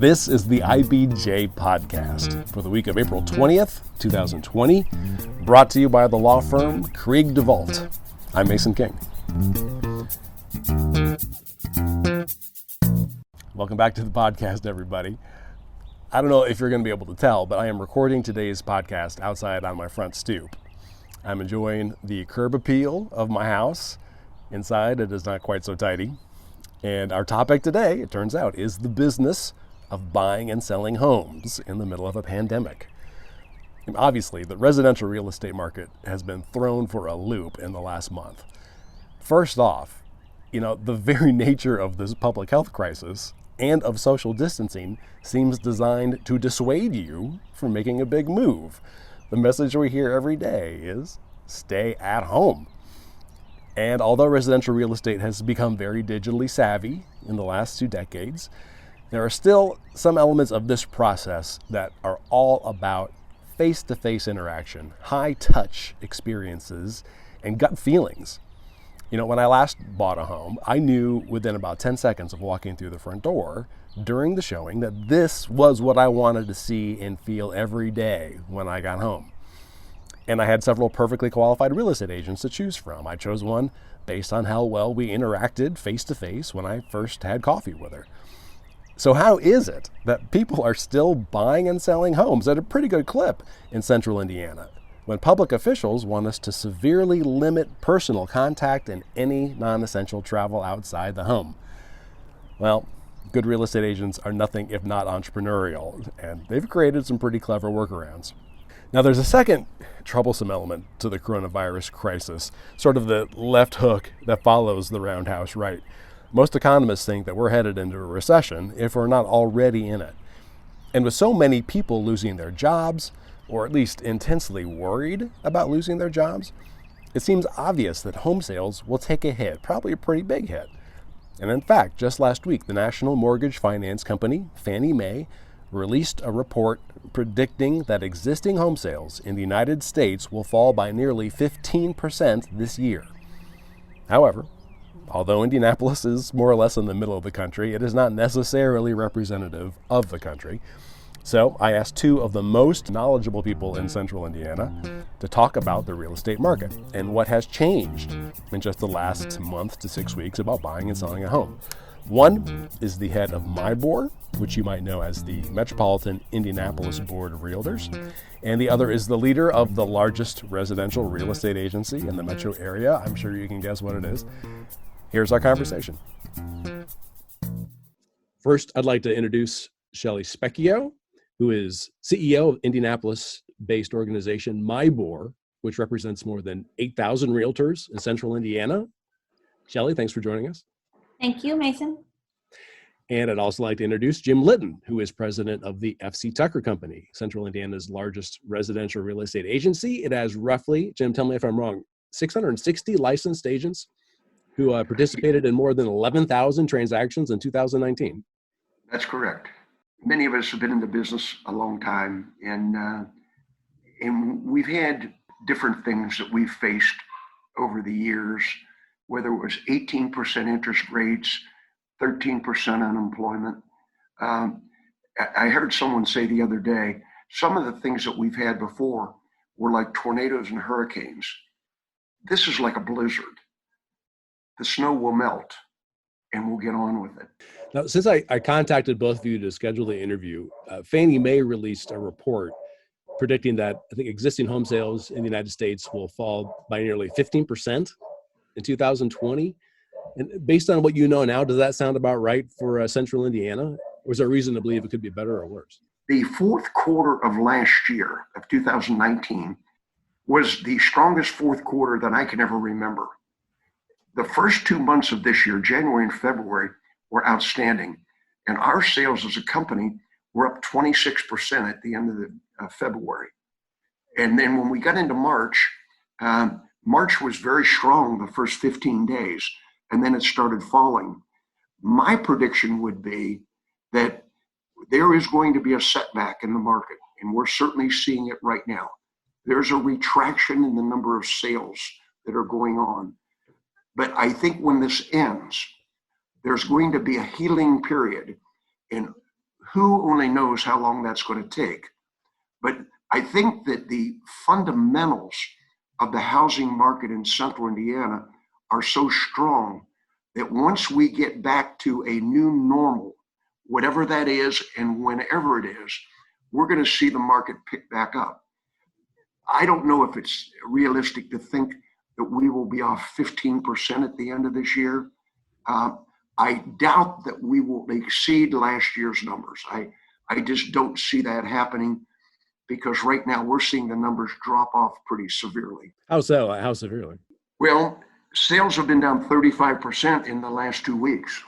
This is the IBJ Podcast for the week of April 20th, 2020, brought to you by the law firm Krieg DeVault. I'm Mason King. Welcome back to the podcast, everybody. I don't know if you're going to be able to tell, but I am recording today's podcast outside on my front stoop. I'm enjoying the curb appeal of my house. Inside, it is not quite so tidy. And our topic today, it turns out, is the business of buying and selling homes in the middle of a pandemic. And obviously, the residential real estate market has been thrown for a loop in the last month. First off, the very nature of this public health crisis and of social distancing seems designed to dissuade you from making a big move. The message we hear every day is stay at home. And although residential real estate has become very digitally savvy in the last 2 decades, there are still some elements of this process that are all about face-to-face interaction, high-touch experiences, and gut feelings. When I last bought a home, I knew within about 10 seconds of walking through the front door during the showing that this was what I wanted to see and feel every day when I got home. And I had several perfectly qualified real estate agents to choose from. I chose one based on how well we interacted face-to-face when I first had coffee with her. So how is it that people are still buying and selling homes at a pretty good clip in central Indiana when public officials want us to severely limit personal contact and any non-essential travel outside the home? Well, good real estate agents are nothing if not entrepreneurial, and they've created some pretty clever workarounds. Now, there's a second troublesome element to the coronavirus crisis, sort of the left hook that follows the roundhouse right. Most economists think that we're headed into a recession if we're not already in it. And with so many people losing their jobs, or at least intensely worried about losing their jobs, it seems obvious that home sales will take a hit, probably a pretty big hit. And in fact, just last week, the national mortgage finance company, Fannie Mae, released a report predicting that existing home sales in the United States will fall by nearly 15% this year. However, although Indianapolis is more or less in the middle of the country, it is not necessarily representative of the country. So I asked 2 of the most knowledgeable people in central Indiana to talk about the real estate market and what has changed in just the last month to 6 weeks about buying and selling a home. One is the head of MIBOR, which you might know as the Metropolitan Indianapolis Board of Realtors, and the other is the leader of the largest residential real estate agency in the metro area. I'm sure you can guess what it is. Here's our conversation. First, I'd like to introduce Shelley Specchio, who is CEO of Indianapolis-based organization MIBOR, which represents more than 8,000 realtors in central Indiana. Shelley, thanks for joining us. Thank you, Mason. And I'd also like to introduce Jim Litten, who is president of the F.C. Tucker Company, Central Indiana's largest residential real estate agency. It has roughly, Jim, tell me if I'm wrong, 660 licensed agents who participated in more than 11,000 transactions in 2019. That's correct. Many of us have been in the business a long time, and we've had different things that we've faced over the years, whether it was 18% interest rates, 13% unemployment. I heard someone say the other day, some of the things that we've had before were like tornadoes and hurricanes. This is like a blizzard. The snow will melt and we'll get on with it. Now, since I contacted both of you to schedule the interview, Fannie Mae released a report predicting that I think existing home sales in the United States will fall by nearly 15% in 2020. And based on what you know now, does that sound about right for central Indiana? Or is there a reason to believe it could be better or worse? The fourth quarter of last year, of 2019, was the strongest fourth quarter that I can ever remember. The first 2 months of this year, January and February, were outstanding. And our sales as a company were up 26% at the end of February. And then when we got into March, March was very strong the first 15 days, and then it started falling. My prediction would be that there is going to be a setback in the market, and we're certainly seeing it right now. There's a retraction in the number of sales that are going on. But I think when this ends, there's going to be a healing period. And who only knows how long that's going to take. But I think that the fundamentals of the housing market in central Indiana are so strong that once we get back to a new normal, whatever that is and whenever it is, we're going to see the market pick back up. I don't know if it's realistic to think that we will be off 15% at the end of this year. I doubt that we will exceed last year's numbers. I just don't see that happening, because right now we're seeing the numbers drop off pretty severely. How so? How severely? Well, sales have been down 35% in the last 2 weeks.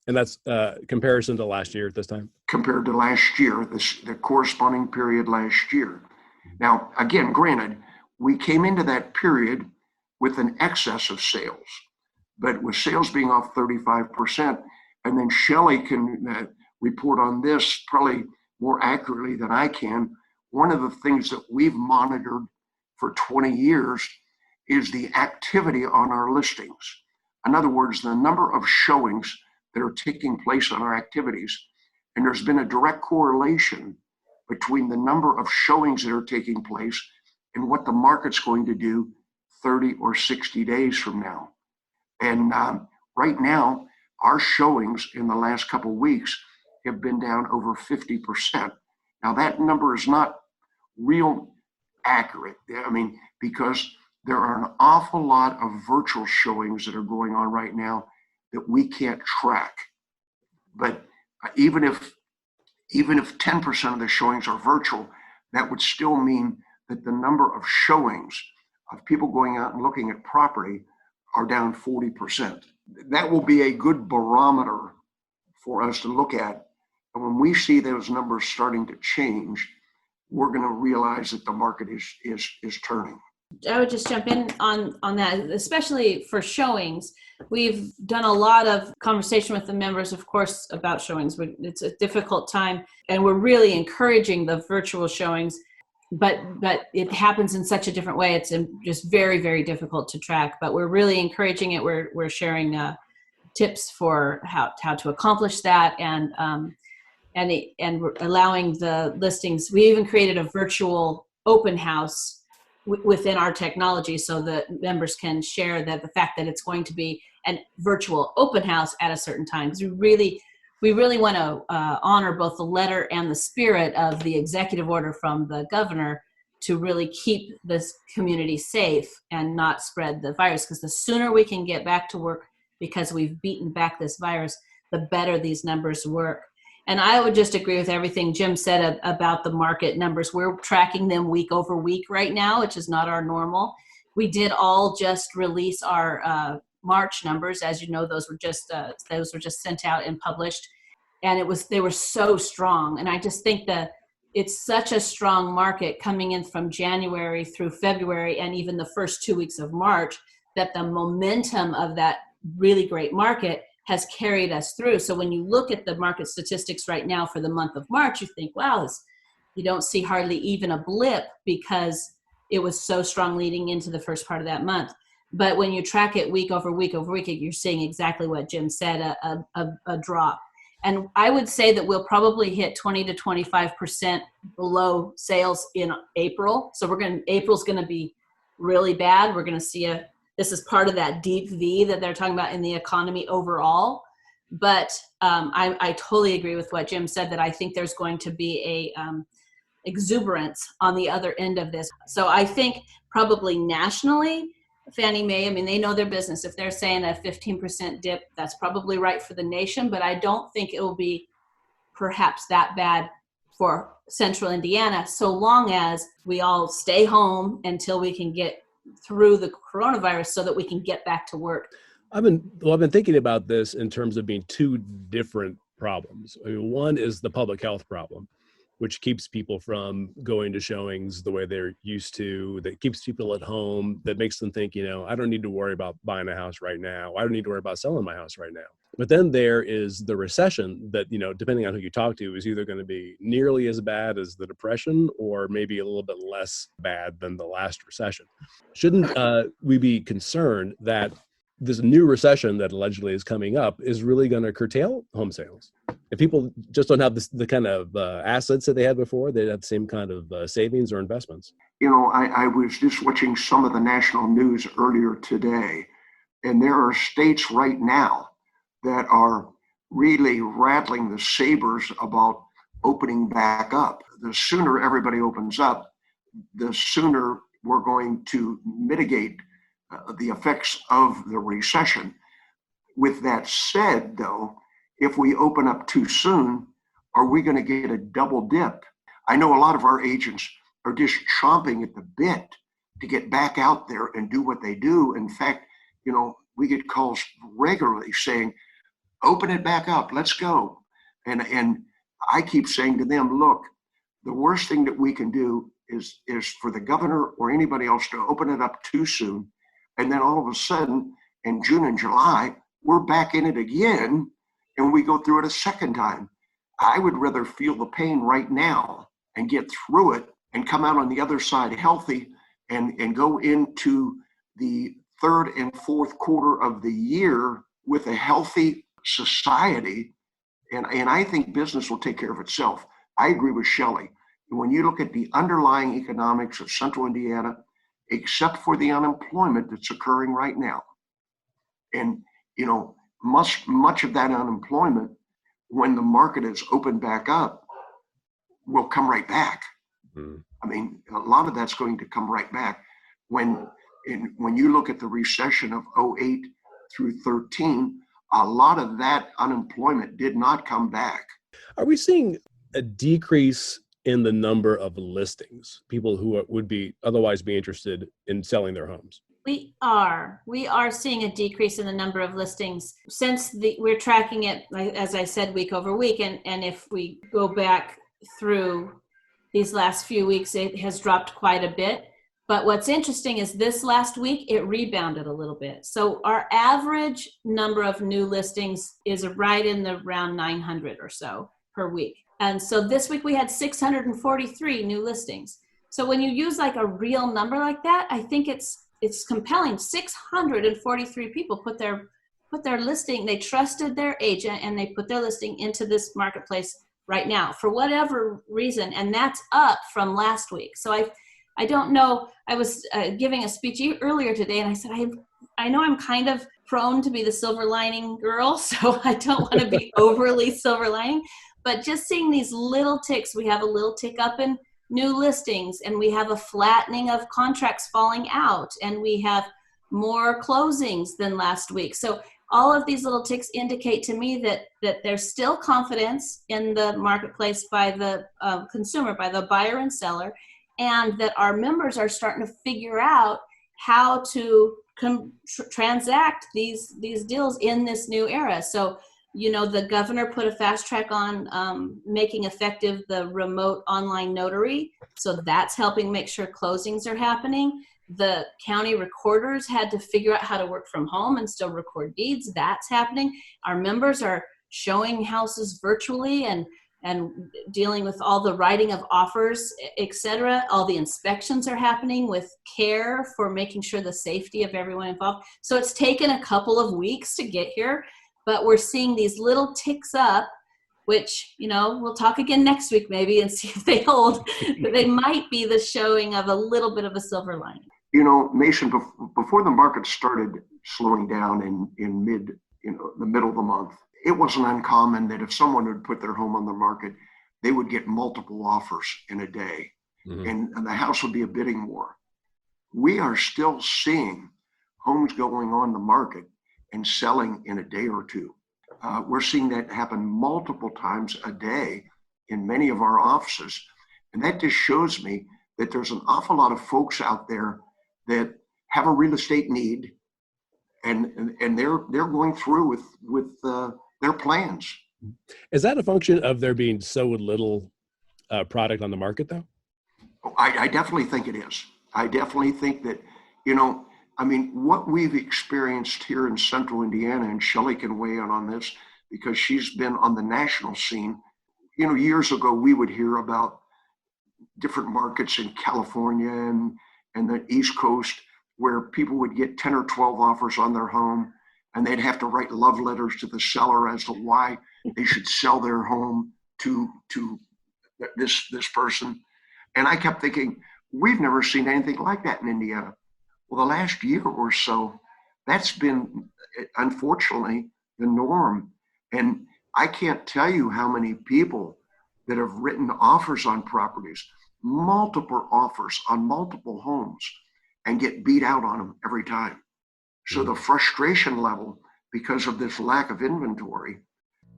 And that's comparison to last year at this time? Compared to last year, the corresponding period last year. Now, again, granted, we came into that period with an excess of sales, but with sales being off 35%, and then Shelley can report on this probably more accurately than I can. One of the things that we've monitored for 20 years is the activity on our listings. In other words, the number of showings that are taking place on our activities. And there's been a direct correlation between the number of showings that are taking place and what the market's going to do 30 or 60 days from now. And right now, our showings in the last couple of weeks have been down over 50%. Now, that number is not real accurate. I mean, because there are an awful lot of virtual showings that are going on right now that we can't track. But even if 10% of the showings are virtual, that would still mean that the number of showings of people going out and looking at property are down 40%. That will be a good barometer for us to look at. And when we see those numbers starting to change, we're going to realize that the market is turning. I would just jump in on that, especially for showings. We've done a lot of conversation with the members, of course, about showings. It's a difficult time, and we're really encouraging the virtual showings, but it happens in such a different way. It's just very, very difficult to track, but we're really encouraging it. We're sharing tips for how to accomplish that, and we're allowing the listings. We even created a virtual open house within our technology, so that members can share that the fact that it's going to be an virtual open house at a certain time. Because we really want to honor both the letter and the spirit of the executive order from the governor to really keep this community safe and not spread the virus. Because the sooner we can get back to work, because we've beaten back this virus, the better these numbers work. And I would just agree with everything Jim said about the market numbers. We're tracking them week over week right now, which is not our normal. We did all just release our March numbers. As you know, those were just sent out and published, and they were so strong. And I just think that it's such a strong market coming in from January through February and even the first 2 weeks of March, that the momentum of that really great market has carried us through. So when you look at the market statistics right now for the month of March, you think, wow, you don't see hardly even a blip, because it was so strong leading into the first part of that month. But when you track it week over week over week, you're seeing exactly what Jim said, a drop. And I would say that we'll probably hit 20 to 25% below sales in April. So April's going to be really bad. We're going to see this is part of that deep V that they're talking about in the economy overall. But I totally agree with what Jim said, that I think there's going to be a exuberance on the other end of this. So I think probably nationally, Fannie Mae, I mean, they know their business. If they're saying a 15% dip, that's probably right for the nation. But I don't think it will be perhaps that bad for central Indiana, so long as we all stay home until we can get through the coronavirus so that we can get back to work. I've been thinking about this in terms of being two different problems. I mean, one is the public health problem, which keeps people from going to showings the way they're used to, that keeps people at home, that makes them think, I don't need to worry about buying a house right now. I don't need to worry about selling my house right now. But then there is the recession that, depending on who you talk to, is either going to be nearly as bad as the Depression or maybe a little bit less bad than the last recession. Shouldn't we be concerned that this new recession that allegedly is coming up is really going to curtail home sales? If people just don't have the kind of assets that they had before, they have the same kind of savings or investments. I was just watching some of the national news earlier today, and there are states right now that are really rattling the sabers about opening back up. The sooner everybody opens up, the sooner we're going to mitigate the effects of the recession. With that said, though, if we open up too soon, are we going to get a double dip? I know a lot of our agents are just chomping at the bit to get back out there and do what they do. In fact, we get calls regularly saying, open it back up, let's go. And I keep saying to them, look, the worst thing that we can do is for the governor or anybody else to open it up too soon. And then all of a sudden in June and July, we're back in it again and we go through it a second time. I would rather feel the pain right now and get through it and come out on the other side healthy and go into the third and fourth quarter of the year with a healthy society. And I think business will take care of itself. I agree with Shelley. When you look at the underlying economics of Central Indiana, except for the unemployment that's occurring right now, and much of that unemployment, when the market is opened back up, will come right back. Mm. I mean, a lot of that's going to come right back. When you look at the recession of 08 through 13, a lot of that unemployment did not come back. Are we seeing a decrease in the number of listings, people who would be otherwise be interested in selling their homes? We are seeing a decrease in the number of listings since we're tracking it, as I said, week over week. And if we go back through these last few weeks, it has dropped quite a bit. But what's interesting is this last week, it rebounded a little bit. So our average number of new listings is right in the around 900 or so per week. And so this week we had 643 new listings. So when you use like a real number like that, I think it's compelling. 643 people put their listing, they trusted their agent and they put their listing into this marketplace right now for whatever reason. And that's up from last week. So I don't know. I was giving a speech earlier today and I said, I know I'm kind of prone to be the silver lining girl, so I don't want to be overly silver lining, but just seeing these little ticks, we have a little tick up in new listings and we have a flattening of contracts falling out and we have more closings than last week. So all of these little ticks indicate to me that there's still confidence in the marketplace by the consumer, by the buyer and seller, and that our members are starting to figure out how to transact these deals in this new era. So, the governor put a fast track on making effective the remote online notary. So that's helping make sure closings are happening. The county recorders had to figure out how to work from home and still record deeds. That's happening. Our members are showing houses virtually and dealing with all the writing of offers, et cetera. All the inspections are happening with care for making sure the safety of everyone involved. So it's taken a couple of weeks to get here, but we're seeing these little ticks up, which, we'll talk again next week maybe and see if they hold. But they might be the showing of a little bit of a silver lining. Mason, before the market started slowing down in the middle of the month, it wasn't uncommon that if someone would put their home on the market, they would get multiple offers in a day, mm-hmm. and the house would be a bidding war. We are still seeing homes going on the market and selling in a day or two. We're seeing that happen multiple times a day in many of our offices. And that just shows me that there's an awful lot of folks out there that have a real estate need and they're going through with their plans. Is that a function of there being so little product on the market, though? I definitely think it is. I definitely think that, what we've experienced here in Central Indiana, and Shelley can weigh in on this because she's been on the national scene. Years ago, we would hear about different markets in California and the East Coast where people would get 10 or 12 offers on their home. and they'd have to write love letters to the seller as to why they should sell their home to this person. And I kept thinking, we've never seen anything like that in Indiana. Well, the last year or so, that's been, unfortunately, the norm. And I can't tell you how many people that have written offers on properties, multiple offers on multiple homes, and get beat out on them every time. So the frustration level because of this lack of inventory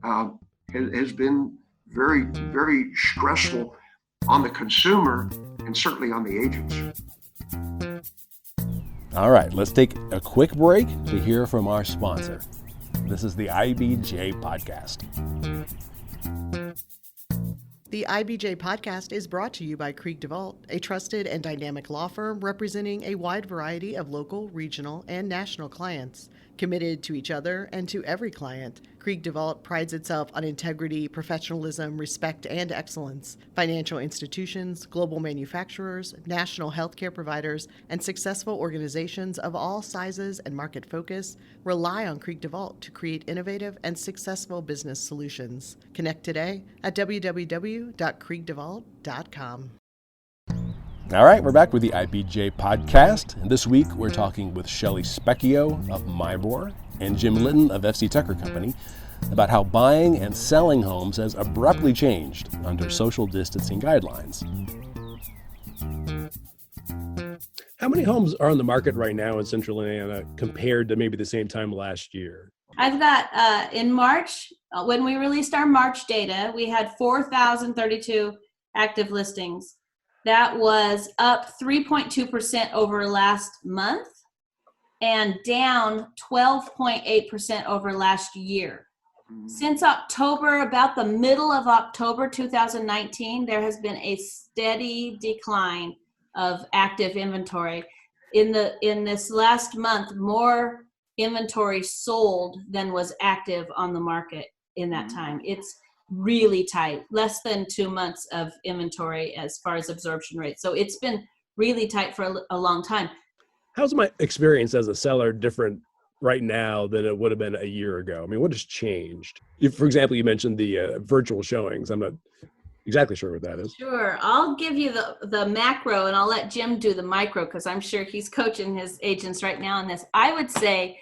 has been very, very stressful on the consumer and certainly on the agents. All right, let's take a quick break to hear from our sponsor. This is the IBJ Podcast. The IBJ Podcast is brought to you by Krieg DeVault, a trusted and dynamic law firm representing a wide variety of local, regional, and national clients. Committed to each other and to every client, Krieg DeVault prides itself on integrity, professionalism, respect, and excellence. Financial institutions, global manufacturers, national healthcare providers, and successful organizations of all sizes and market focus rely on Krieg DeVault to create innovative and successful business solutions. Connect today at www.kriegdevault.com. All right, we're back with the IBJ Podcast. And this week, we're talking with Shelley Specchio of MIBOR and Jim Litten of FC Tucker Company about how buying and selling homes has abruptly changed under social distancing guidelines. How many homes are on the market right now in Central Indiana compared to maybe the same time last year? I've got, in March, when we released our March data, we had 4,032 active listings. That was up 3.2% over last month and down 12.8% over last year. Since October, about the middle of October 2019, there has been a steady decline of active inventory. In this last month, more inventory sold than was active on the market in that time. It's really tight, less than 2 months of inventory as far as absorption rate. So it's been really tight for a long time. How's my experience as a seller different right now than it would have been a year ago? I mean, what has changed? For example, you mentioned the virtual showings. I'm not exactly sure what that is. Sure. I'll give you the macro and I'll let Jim do the micro because I'm sure he's coaching his agents right now on this. I would say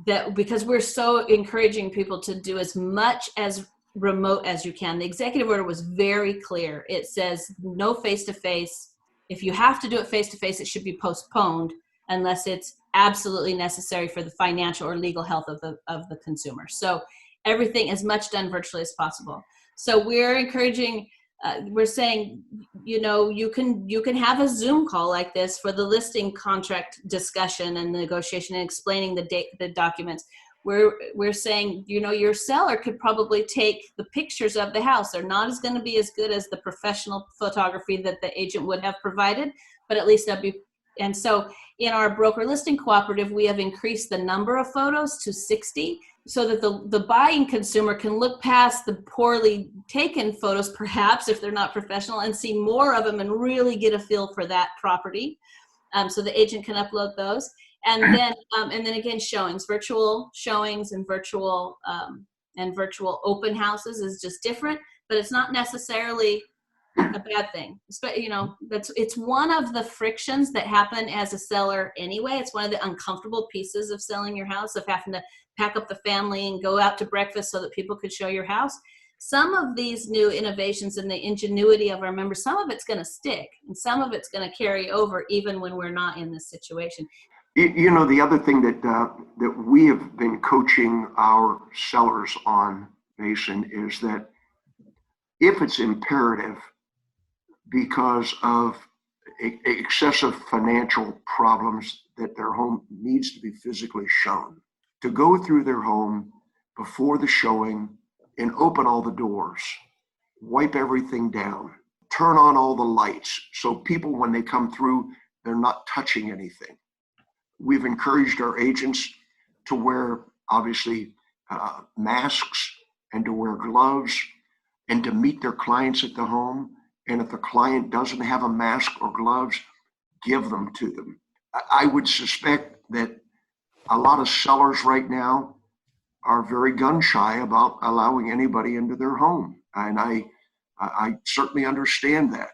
that because we're so encouraging people to do as much as remote as you can. The executive order was very clear. It says no face-to-face. If you have to do it face-to-face, it should be postponed unless it's absolutely necessary for the financial or legal health of the consumer. So everything as much done virtually as possible. So we're encouraging, we're saying, you know, you can have a Zoom call like this for the listing contract discussion and negotiation and explaining the documents. We're saying, you know, your seller could probably take the pictures of the house. They're not going to be as good as the professional photography that the agent would have provided, but at least that'd be. And so in our broker listing cooperative, we have increased the number of photos to 60 so that the buying consumer can look past the poorly taken photos, perhaps if they're not professional, and see more of them and really get a feel for that property. So the agent can upload those. And then again, virtual showings and virtual open houses is just different, but it's not necessarily a bad thing. But you know, it's one of the frictions that happen as a seller anyway. It's one of the uncomfortable pieces of selling your house, of having to pack up the family and go out to breakfast so that people could show your house. Some of these new innovations and the ingenuity of our members, some of it's going to stick and some of it's going to carry over even when we're not in this situation. You know, the other thing that we have been coaching our sellers on, Mason, is that if it's imperative because of excessive financial problems that their home needs to be physically shown, to go through their home before the showing and open all the doors, wipe everything down, turn on all the lights so people, when they come through, they're not touching anything. We've encouraged our agents to wear, obviously, masks and to wear gloves and to meet their clients at the home. And if the client doesn't have a mask or gloves, give them to them. I would suspect that a lot of sellers right now are very gun shy about allowing anybody into their home. And I certainly understand that.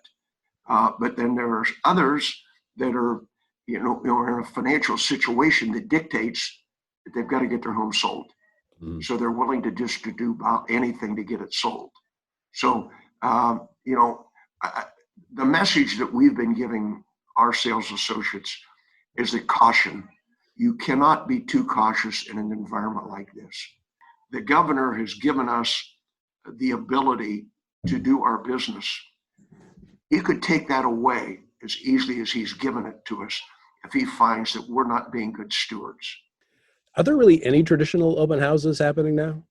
But then there are others that are, in a financial situation that dictates that they've got to get their home sold. Mm. So they're willing to just to do about anything to get it sold. So, the message that we've been giving our sales associates is that caution. You cannot be too cautious in an environment like this. The governor has given us the ability to do our business. He could take that away as easily as he's given it to us if he finds that we're not being good stewards. Are there really any traditional open houses happening now?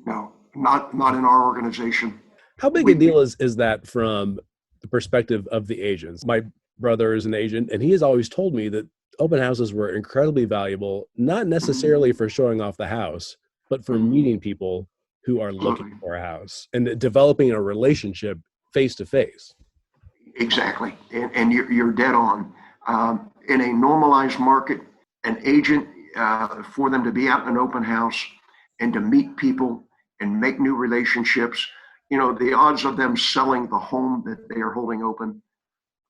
No, not in our organization. How big a deal is that from the perspective of the agents? My brother is an agent, and he has always told me that open houses were incredibly valuable, not necessarily for showing off the house, but for meeting people who are looking for a house and developing a relationship face to face. Exactly. And you're dead on. In a normalized market, an agent, for them to be out in an open house and to meet people and make new relationships, the odds of them selling the home that they are holding open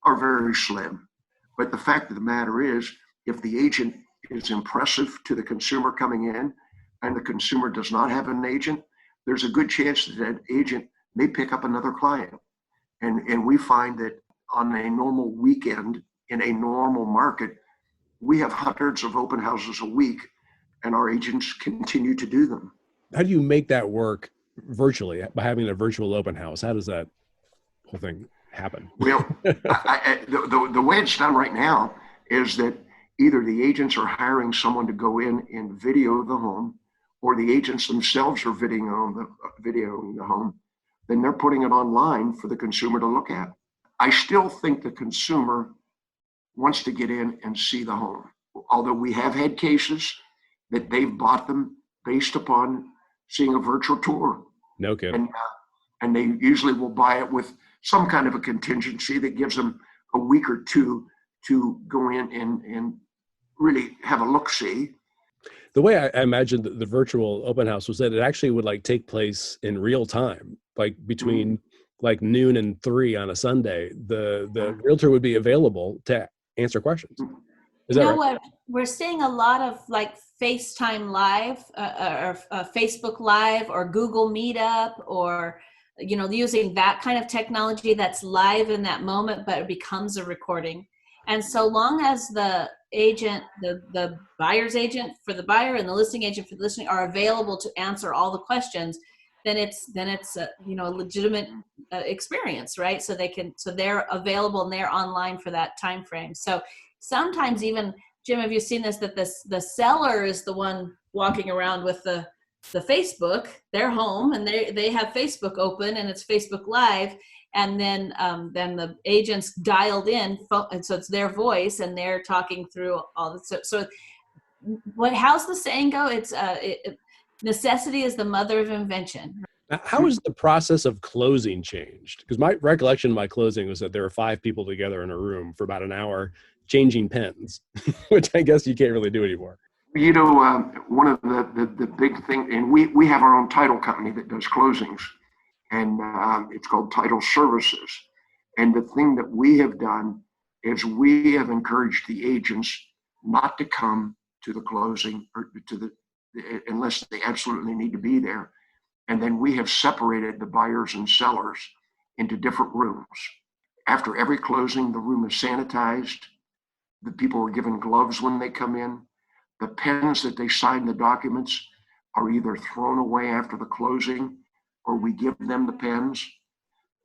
are very slim. But the fact of the matter is, if the agent is impressive to the consumer coming in and the consumer does not have an agent, there's a good chance that that agent may pick up another client. And we find that on a normal weekend in a normal market, we have hundreds of open houses a week, and our agents continue to do them. How do you make that work virtually by having a virtual open house? How does that whole thing happen? Well, the way it's done right now is that either the agents are hiring someone to go in and video the home, or the agents themselves are videoing the home. Then they're putting it online for the consumer to look at. I still think the consumer wants to get in and see the home. Although we have had cases that they've bought them based upon seeing a virtual tour. No kidding. And they usually will buy it with some kind of a contingency that gives them a week or two to go in and really have a look-see. The way I imagined the virtual open house was that it actually would take place in real time, between noon and 3 on a Sunday. The realtor would be available to answer questions. Is that right? What? We're seeing a lot of FaceTime Live or Facebook Live or Google Meetup or, using that kind of technology that's live in that moment, but it becomes a recording. And so long as the agent, the buyer's agent for the buyer and the listing agent for the listing are available to answer all the questions, then it's a legitimate experience, right? So they're available and they're online for that time frame. So sometimes even, Jim, have you seen this, that the seller is the one walking around with the Facebook, their home, and they have Facebook open and it's Facebook Live, and then the agent's dialed in, and so it's their voice and they're talking through all this. So how's the saying go? It's necessity is the mother of invention. Now, how has the process of closing changed? Because my recollection of my closing was that there were 5 people together in a room for about an hour changing pens, which I guess you can't really do anymore. One of the big thing, and we have our own title company that does closings, and it's called Title Services. And the thing that we have done is we have encouraged the agents not to come to the closing or unless they absolutely need to be there. And then we have separated the buyers and sellers into different rooms. After every closing, the room is sanitized. The people are given gloves when they come in. The pens that they sign the documents are either thrown away after the closing or we give them the pens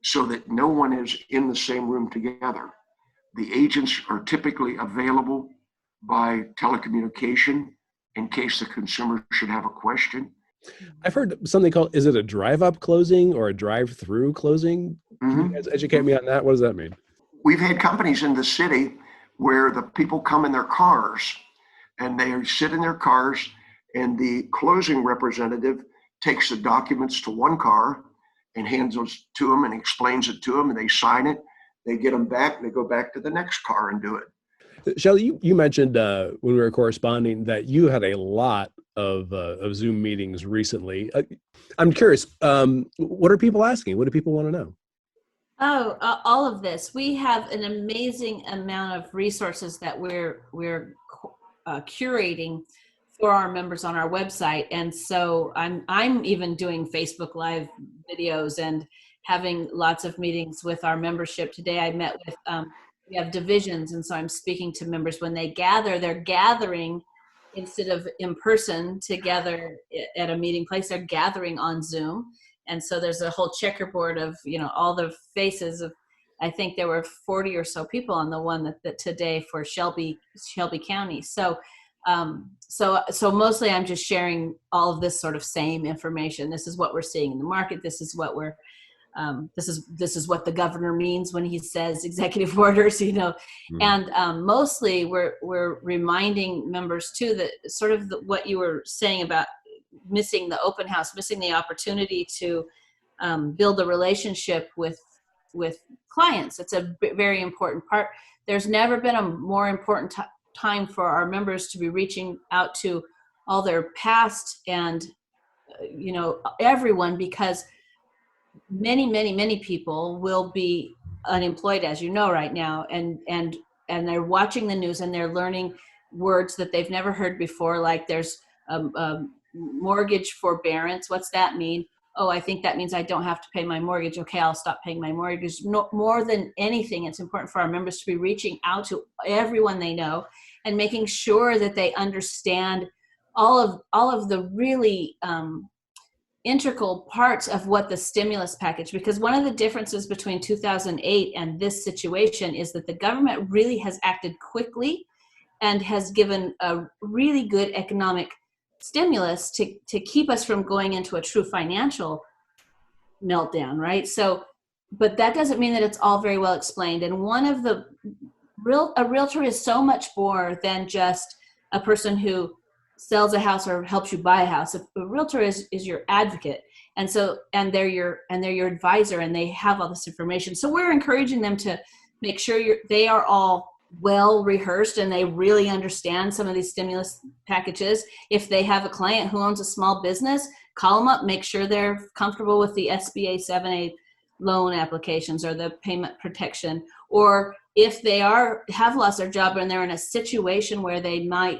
so that no one is in the same room together. The agents are typically available by telecommunication in case the consumer should have a question. I've heard something called, is it a drive-up closing or a drive-through closing? Mm-hmm. Can you guys educate me on that? What does that mean? We've had companies in the city where the people come in their cars and they sit in their cars and the closing representative takes the documents to one car and hands those to them and explains it to them, and they sign it, they get them back, and they go back to the next car and do it. Shelley, you mentioned when we were corresponding that you had a lot of Zoom meetings recently. I'm curious, what are people asking? What do people want to know? Oh, all of this. We have an amazing amount of resources that we're curating for our members on our website, and so I'm even doing Facebook Live videos and having lots of meetings with our membership. Today I met with we have divisions, and so I'm speaking to members when they gather. They're gathering instead of in person together at a meeting place. They're gathering on Zoom. And so there's a whole checkerboard of, all the faces of, I think there were 40 or so people on the one that today for Shelby County. So mostly I'm just sharing all of this sort of same information. This is what we're seeing in the market. This is what this is what the governor means when he says executive orders, Mm-hmm. And mostly we're reminding members too that sort of what you were saying about missing the open house, missing the opportunity to build a relationship with clients. It's a very important part. There's never been a more important time for our members to be reaching out to all their past and everyone, because many people will be unemployed, as you know, right now, and they're watching the news and they're learning words that they've never heard before, like there's mortgage forbearance. What's that mean? Oh, I think that means I don't have to pay my mortgage. Okay, I'll stop paying my mortgage. No, more than anything, it's important for our members to be reaching out to everyone they know and making sure that they understand all of the really integral parts of what the stimulus package, because one of the differences between 2008 and this situation is that the government really has acted quickly and has given a really good economic stimulus to keep us from going into a true financial meltdown, right? So, but that doesn't mean that it's all very well explained. And one of a realtor is so much more than just a person who sells a house or helps you buy a house. A realtor is your advocate. And so, and they're your advisor, and they have all this information. So we're encouraging them to make sure they are all well rehearsed and they really understand some of these stimulus packages. If they have a client who owns a small business, call them up, make sure they're comfortable with the SBA 7A loan applications or the payment protection. Or if they have lost their job and they're in a situation where they might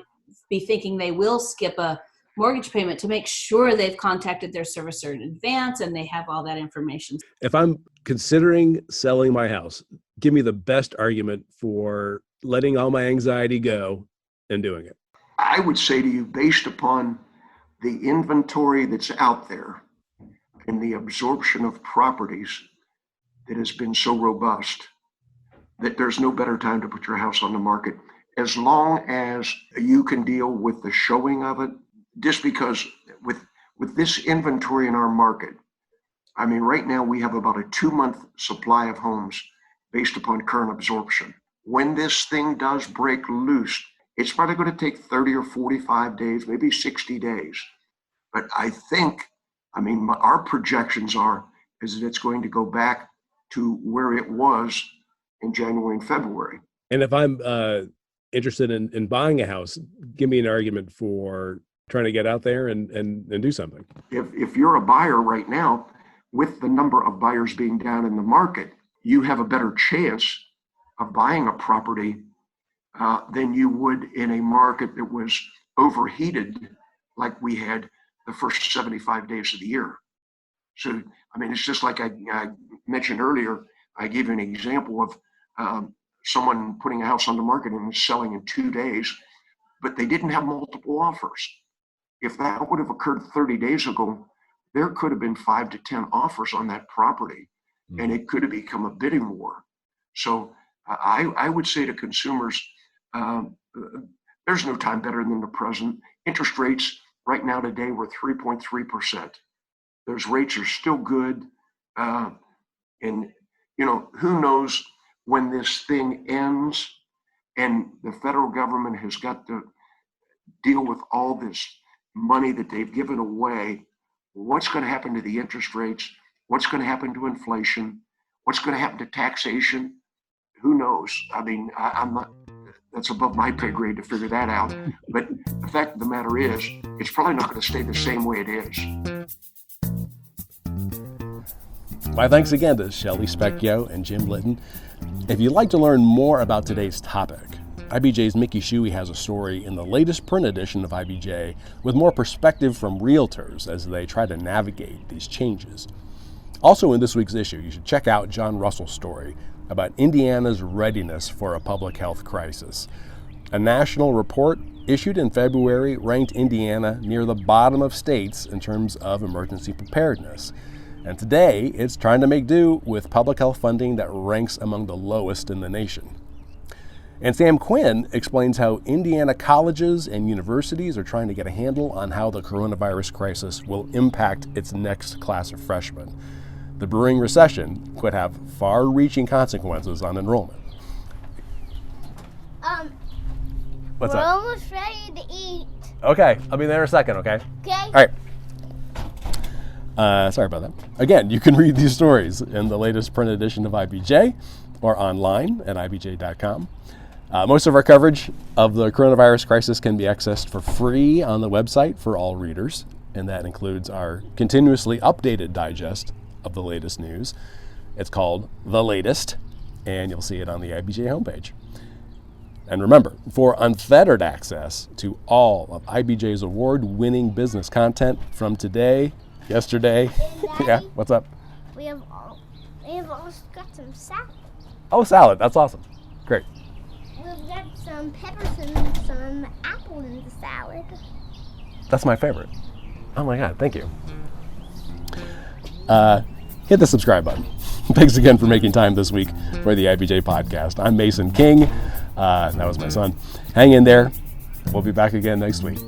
be thinking they will skip a mortgage payment, to make sure they've contacted their servicer in advance and they have all that information. If I'm considering selling my house, give me the best argument for letting all my anxiety go and doing it. I would say to you, based upon the inventory that's out there and the absorption of properties that has been so robust, that there's no better time to put your house on the market, as long as you can deal with the showing of it. Just because with this inventory in our market, I mean, right now we have about a 2-month supply of homes based upon current absorption. When this thing does break loose, it's probably going to take 30 or 45 days, maybe 60 days. But I think, our projections is that it's going to go back to where it was in January and February. And if I'm interested in buying a house, give me an argument for trying to get out there and do something. If you're a buyer right now, with the number of buyers being down in the market, you have a better chance of buying a property than you would in a market that was overheated like we had the first 75 days of the year. So, it's just like I mentioned earlier, I gave you an example of someone putting a house on the market and selling in 2 days, but they didn't have multiple offers. If that would have occurred 30 days ago, there could have been 5 to 10 offers on that property, and it could have become a bidding war. So I would say to consumers, there's no time better than the present. Interest rates right now today were 3.3%. Those rates are still good. And, who knows when this thing ends and the federal government has got to deal with all this money that they've given away. What's going to happen to the interest rates? What's going to happen to inflation? What's going to happen to taxation? Who knows? I'm not, that's above my pay grade to figure that out. But the fact of the matter is, it's probably not going to stay the same way it is. My thanks again to Shelley Specchio and Jim Litten. If you'd like to learn more about today's topic, IBJ's Mickey Shuey has a story in the latest print edition of IBJ with more perspective from realtors as they try to navigate these changes. Also in this week's issue, you should check out John Russell's story about Indiana's readiness for a public health crisis. A national report issued in February ranked Indiana near the bottom of states in terms of emergency preparedness. And today, it's trying to make do with public health funding that ranks among the lowest in the nation. And Sam Quinn explains how Indiana colleges and universities are trying to get a handle on how the coronavirus crisis will impact its next class of freshmen. The brewing recession could have far-reaching consequences on enrollment. What's We're up? almost ready to eat. Okay, I'll be there in a second, okay? Okay? All right. Sorry about that. Again, you can read these stories in the latest print edition of IBJ or online at IBJ.com. Most of our coverage of the coronavirus crisis can be accessed for free on the website for all readers, and that includes our continuously updated digest of the latest news. It's called The Latest, and you'll see it on the IBJ homepage. And remember, for unfettered access to all of IBJ's award-winning business content from today, yesterday, Daddy, yeah, what's up? We have also got some salad. Oh, salad, that's awesome. Great. We've got some peppers and some apple in the salad. That's my favorite. Oh my God, thank you. Hit the subscribe button. Thanks again for making time this week for the IBJ podcast. I'm Mason King. That was my son. Hang in there. We'll be back again next week.